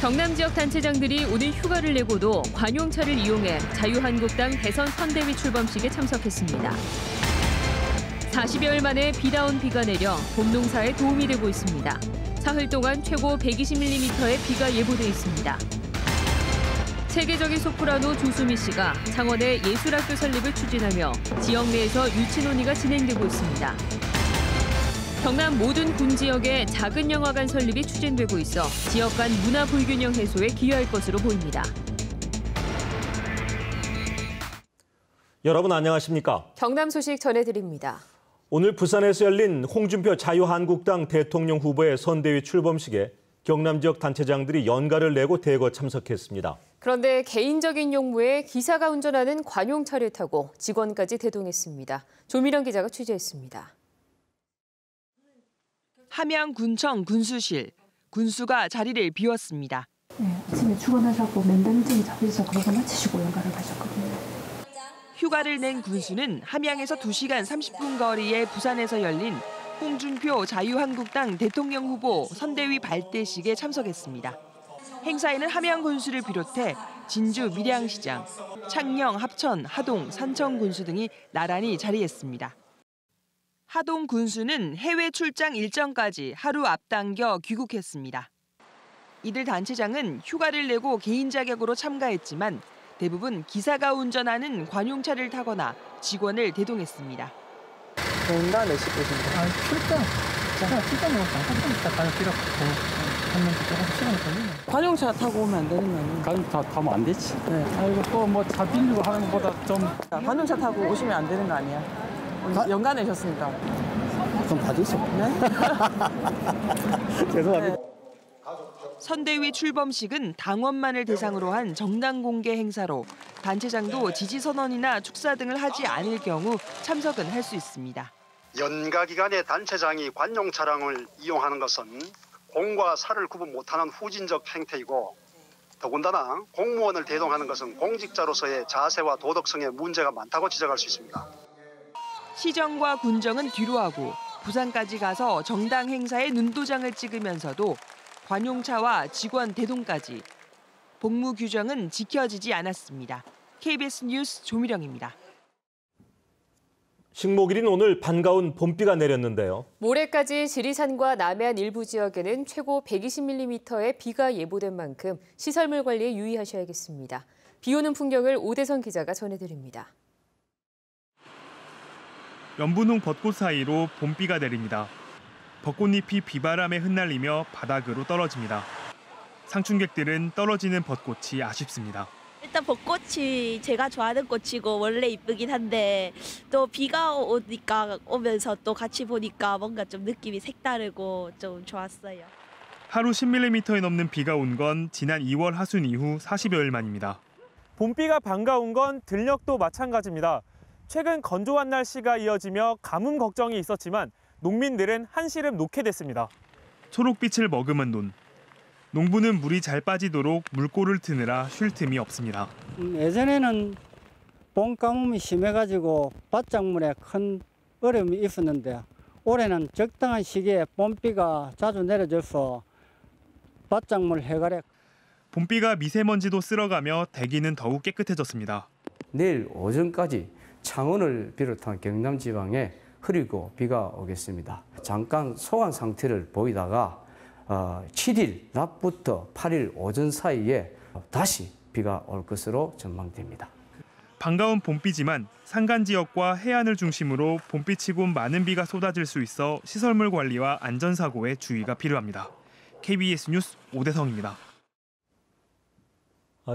경남 지역 단체장들이 오늘 휴가를 내고도 관용차를 이용해 자유한국당 대선 선대위 출범식에 참석했습니다. 40여일 만에 비다운 비가 내려 봄 농사에 도움이 되고 있습니다. 사흘 동안 최고 120mm의 비가 예보돼 있습니다. 세계적인 소프라노 조수미 씨가 창원의 예술학교 설립을 추진하며 지역 내에서 유치 논의가 진행되고 있습니다. 경남 모든 군 지역에 작은 영화관 설립이 추진되고 있어 지역 간 문화 불균형 해소에 기여할 것으로 보입니다. 여러분 안녕하십니까? 경남 소식 전해드립니다. 오늘 부산에서 열린 홍준표 자유한국당 대통령 후보의 선대위 출범식에 경남 지역 단체장들이 연가를 내고 대거 참석했습니다. 그런데 개인적인 용무에 기사가 운전하는 관용차를 타고 직원까지 대동했습니다. 조미령 기자가 취재했습니다. 함양군청 군수실, 군수가 자리를 비웠습니다. 네, 아침에 출근하셔서 면담증 잡으셔서 그러고 마치시고 연가를 가셨거든요. 휴가를 낸 군수는 함양에서 2시간 30분 거리에 부산에서 열린 홍준표 자유한국당 대통령 후보 선대위 발대식에 참석했습니다. 행사에는 함양 군수를 비롯해 진주 밀양시장, 창녕, 합천, 하동, 산청 군수 등이 나란히 자리했습니다. 하동 군수는 해외 출장 일정까지 하루 앞당겨 귀국했습니다. 이들 단체장은 휴가를 내고 개인 자격으로 참가했지만 대부분 기사가 운전하는 관용차를 타거나 직원을 대동했습니다. 연가 몇 시 끝인가요? 출장으로 잠깐 있다 가는 필요 없고 하면 조금 시간이 걸리네. 관용차 타고 오면 안 되는 거 아니에요? 관용차 타면 안 되지. 네. 아이고 또 뭐 차 빌리고 하는 것보다 좀 관용차 타고 오시면 안 되는 거 아니야? 연가 내셨으니까. 좀 봐주세요. 네? 죄송합니다. 선대위 출범식은 당원만을 대상으로 한 정당 공개 행사로 단체장도 지지 선언이나 축사 등을 하지 않을 경우 참석은 할 수 있습니다. 연가 기간에 단체장이 관용 차량을 이용하는 것은 공과 사를 구분 못하는 후진적 행태이고 더군다나 공무원을 대동하는 것은 공직자로서의 자세와 도덕성에 문제가 많다고 지적할 수 있습니다. 시정과 군정은 뒤로 하고 부산까지 가서 정당 행사에 눈도장을 찍으면서도 관용차와 직원 대동까지 복무 규정은 지켜지지 않았습니다. KBS 뉴스 조미령입니다. 식목일인 오늘 반가운 봄비가 내렸는데요. 모레까지 지리산과 남해안 일부 지역에는 최고 120mm의 비가 예보된 만큼 시설물 관리에 유의하셔야겠습니다. 비 오는 풍경을 오대선 기자가 전해드립니다. 연분홍 벚꽃 사이로 봄비가 내립니다. 벚꽃잎이 비바람에 흩날리며 바닥으로 떨어집니다. 상춘객들은 떨어지는 벚꽃이 아쉽습니다. 일단 벚꽃이 제가 좋아하는 꽃이고 원래 이쁘긴 한데 또 비가 오면서 또 같이 보니까 뭔가 좀 느낌이 색다르고 좀 좋았어요. 하루 10mm에 넘는 비가 온 건 지난 2월 하순 이후 40여일 만입니다. 봄비가 반가운 건 들녘도 마찬가지입니다. 최근 건조한 날씨가 이어지며 가뭄 걱정이 있었지만 농민들은 한시름 놓게 됐습니다. 초록빛을 머금은 논. 농부는 물이 잘 빠지도록 물꼬를 트느라 쉴 틈이 없습니다. 예전에는 봄 가뭄이 심해가지고 밭작물에 큰 어려움이 있었는데 올해는 적당한 시기에 봄비가 자주 내려져서 밭작물 해갈에 봄비가 미세먼지도 쓸어가며 대기는 더욱 깨끗해졌습니다. 내일 오전까지 창원을 비롯한 경남 지방에 흐리고 비가 오겠습니다. 잠깐 소강 상태를 보이다가 7일 낮부터 8일 오전 사이에 다시 비가 올 것으로 전망됩니다. 반가운 봄비지만 산간 지역과 해안을 중심으로 봄비치고 많은 비가 쏟아질 수 있어 시설물 관리와 안전사고에 주의가 필요합니다. KBS 뉴스 오대성입니다.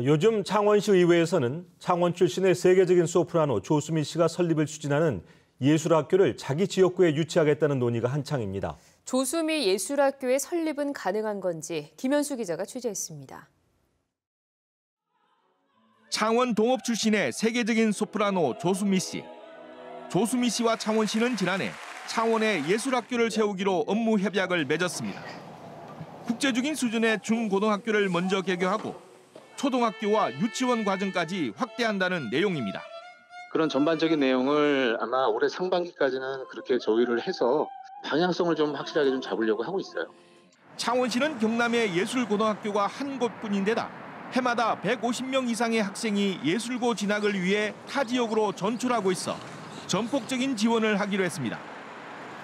요즘 창원시 의회에서는 창원 출신의 세계적인 소프라노 조수미 씨가 설립을 추진하는 예술학교를 자기 지역구에 유치하겠다는 논의가 한창입니다. 조수미 예술학교의 설립은 가능한 건지 김현수 기자가 취재했습니다. 창원 동업 출신의 세계적인 소프라노 조수미 씨. 조수미 씨와 창원시는 지난해 창원에 예술학교를 세우기로 업무 협약을 맺었습니다. 국제적인 수준의 중고등학교를 먼저 개교하고 초등학교와 유치원 과정까지 확대한다는 내용입니다. 그런 전반적인 내용을 아마 올해 상반기까지는 그렇게 조율을 해서 방향성을 좀 확실하게 좀 잡으려고 하고 있어요. 창원시는 경남의 예술고등학교가 한 곳뿐인데다 해마다 150명 이상의 학생이 예술고 진학을 위해 타 지역으로 전출하고 있어 전폭적인 지원을 하기로 했습니다.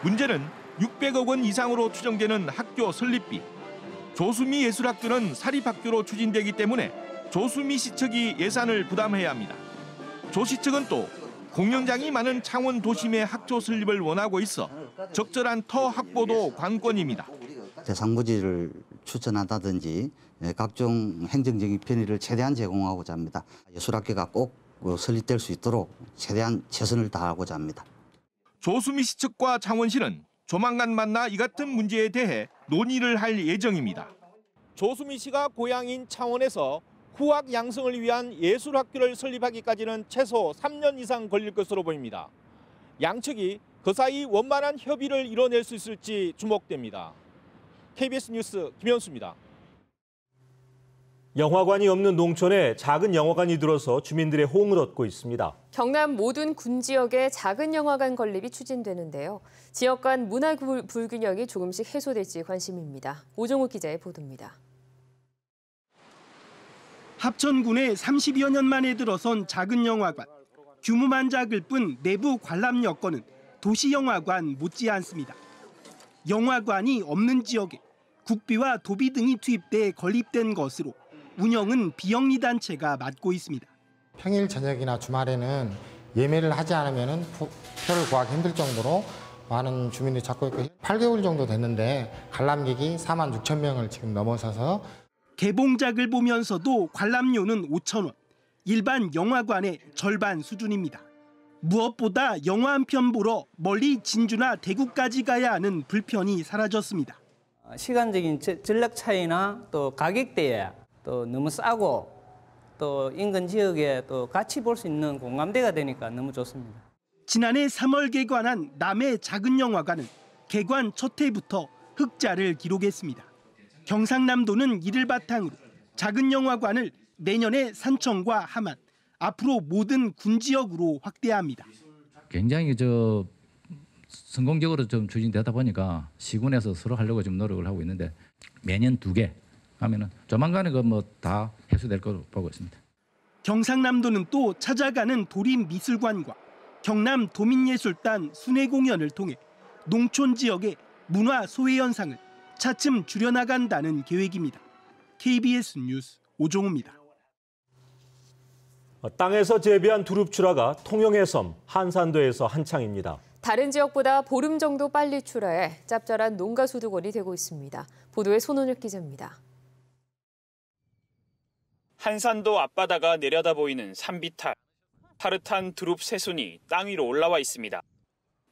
문제는 600억 원 이상으로 추정되는 학교 설립비. 조수미 예술학교는 사립학교로 추진되기 때문에 조수미 시 측이 예산을 부담해야 합니다. 조시 측은 또 공연장이 많은 창원 도심의 학교 설립을 원하고 있어 적절한 터 확보도 관건입니다. 대상부지를 추천한다든지 각종 행정적인 편의를 최대한 제공하고자 합니다. 예술학교가 꼭 설립될 수 있도록 최대한 최선을 다하고자 합니다. 조수미 시 측과 창원시는 조만간 만나 이 같은 문제에 대해 논의를 할 예정입니다. 조수미 씨가 고향인 창원에서 후학 양성을 위한 예술학교를 설립하기까지는 최소 3년 이상 걸릴 것으로 보입니다. 양측이 그 사이 원만한 협의를 이뤄낼 수 있을지 주목됩니다. KBS 뉴스 김현수입니다. 영화관이 없는 농촌에 작은 영화관이 들어서 주민들의 호응을 얻고 있습니다. 경남 모든 군 지역에 작은 영화관 건립이 추진되는데요. 지역 간 문화 불균형이 조금씩 해소될지 관심입니다. 오종욱 기자의 보도입니다. 합천군에 30여 년 만에 들어선 작은 영화관. 규모만 작을 뿐 내부 관람 여건은 도시영화관 못지 않습니다. 영화관이 없는 지역에 국비와 도비 등이 투입돼 건립된 것으로 운영은 비영리 단체가 맡고 있습니다. 평일 저녁이나 주말에는 예매를 하지 않으면 표를 구하기 힘들 정도로 많은 주민들이 찾고 있고 8개월 정도 됐는데 관람객이 4만 6천 명을 지금 넘어서서 개봉작을 보면서도 관람료는 5천 원, 일반 영화관의 절반 수준입니다. 무엇보다 영화 한 편 보러 멀리 진주나 대구까지 가야 하는 불편이 사라졌습니다. 시간적인 전략 차이나 또 가격대에 또 너무 싸고 또 인근 지역에 또 같이 볼 수 있는 공감대가 되니까 너무 좋습니다. 지난해 3월 개관한 남해 작은 영화관은 개관 첫 해부터 흑자를 기록했습니다. 경상남도는 이를 바탕으로 작은 영화관을 내년에 산청과 함안, 앞으로 모든 군 지역으로 확대합니다. 굉장히 성공적으로 좀 추진되다 보니까 시군에서 서로 하려고 좀 노력을 하고 있는데 매년 2개 하면은 조만간에 다 해소될 거로 보고 있습니다. 경상남도는 또 찾아가는 도립미술관과 경남 도민예술단 순회 공연을 통해 농촌 지역의 문화 소외 현상을 차츰 줄여나간다는 계획입니다. KBS 뉴스 오종우입니다. 땅에서 재배한 두릅 출하가 통영의 섬 한산도에서 한창입니다. 다른 지역보다 보름 정도 빨리 출하해 짭짤한 농가 소득원이 되고 있습니다. 보도에 손원혁 기자입니다. 한산도 앞바다가 내려다 보이는 산비탈. 파릇한 두릅 새순이 땅 위로 올라와 있습니다.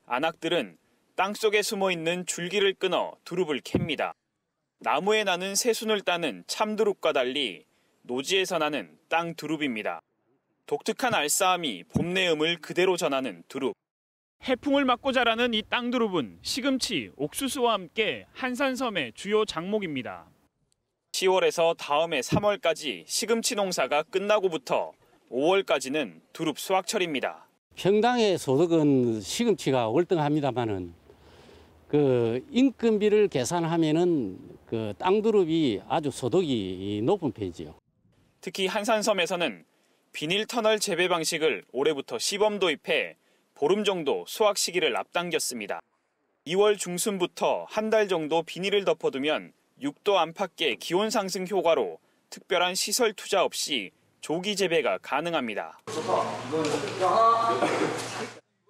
안악들은 땅속에 숨어있는 줄기를 끊어 두릅을 캡니다. 나무에 나는 새순을 따는 참두릅과 달리 노지에서 나는 땅 두릅입니다. 독특한 알싸함이 봄 내음을 그대로 전하는 두릅. 해풍을 맞고 자라는 이 땅두릅은 시금치, 옥수수와 함께 한산섬의 주요 작목입니다. 10월에서 다음해 3월까지 시금치 농사가 끝나고부터 5월까지는 두릅 수확철입니다. 평당의 소득은 시금치가 월등합니다만은 인건비를 계산하면은 땅두릅이 아주 소득이 높은 편이지요. 특히 한산섬에서는 비닐 터널 재배 방식을 올해부터 시범 도입해 보름 정도 수확 시기를 앞당겼습니다. 2월 중순부터 한 달 정도 비닐을 덮어두면 6도 안팎의 기온 상승 효과로 특별한 시설 투자 없이 조기 재배가 가능합니다.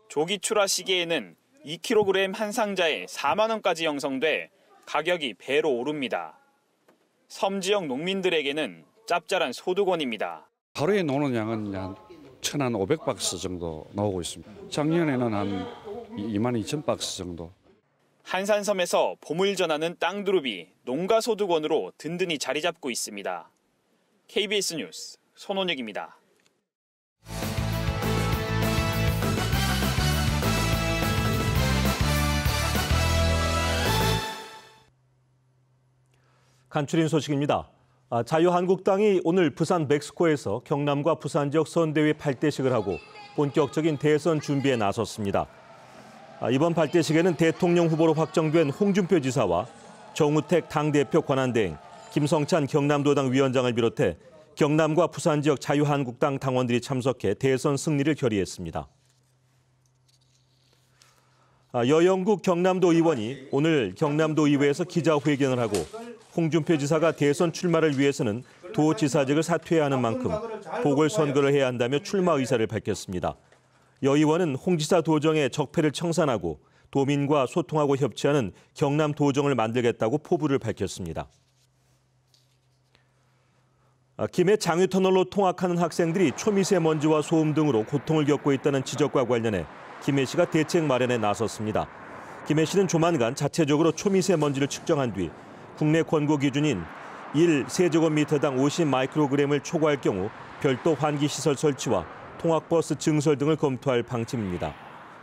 조기 출하 시기에는 2kg 한 상자에 4만 원까지 형성돼 가격이 배로 오릅니다. 섬 지역 농민들에게는 짭짤한 소득원입니다. 하루에 나오는 양은 한 1,500박스 정도 나오고 있습니다. 작년에는 한 22,000박스 정도. 한산섬에서 봄을 전하는 땅두릅이 농가 소득원으로 든든히 자리 잡고 있습니다. KBS 뉴스 손원혁입니다. 간추린 소식입니다. 자유한국당이 오늘 부산 멕시코에서 경남과 부산 지역 선대위 발대식을 하고 본격적인 대선 준비에 나섰습니다. 이번 발대식에는 대통령 후보로 확정된 홍준표 지사와 정우택 당대표 권한대행, 김성찬 경남도당 위원장을 비롯해 경남과 부산 지역 자유한국당 당원들이 참석해 대선 승리를 결의했습니다. 여영국 경남도 의원이 오늘 경남도 의회에서 기자회견을 하고 홍준표 지사가 대선 출마를 위해서는 도지사직을 사퇴해야 하는 만큼 보궐선거를 해야 한다며 출마 의사를 밝혔습니다. 여 의원은 홍 지사 도정의 적폐를 청산하고 도민과 소통하고 협치하는 경남 도정을 만들겠다고 포부를 밝혔습니다. 김해 장유터널로 통학하는 학생들이 초미세먼지와 소음 등으로 고통을 겪고 있다는 지적과 관련해 김해시가 대책 마련에 나섰습니다. 김해시는 조만간 자체적으로 초미세먼지를 측정한 뒤 국내 권고 기준인 1세제곱미터당 50 마이크로그램을 초과할 경우 별도 환기시설 설치와 통학버스 증설 등을 검토할 방침입니다.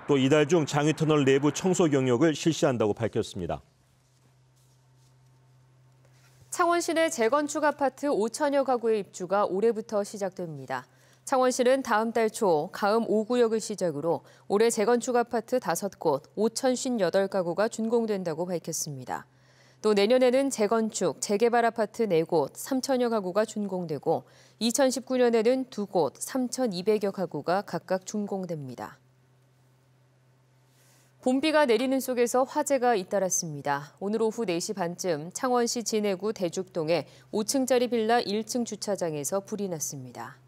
또 이달 중 장유터널 내부 청소 경력을 실시한다고 밝혔습니다. 창원시 내 재건축 아파트 5천여 가구의 입주가 올해부터 시작됩니다. 창원시는 다음 달 초 가음 5구역을 시작으로 올해 재건축 아파트 5곳 5,058가구가 준공된다고 밝혔습니다. 또 내년에는 재건축, 재개발 아파트 4곳 3천여 가구가 준공되고 2019년에는 2곳 3,200여 가구가 각각 준공됩니다. 봄비가 내리는 속에서 화재가 잇따랐습니다. 오늘 오후 4시 반쯤 창원시 진해구 대죽동의 5층짜리 빌라 1층 주차장에서 불이 났습니다.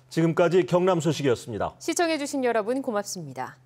지금까지 경남 소식이었습니다. 시청해주신 여러분 고맙습니다.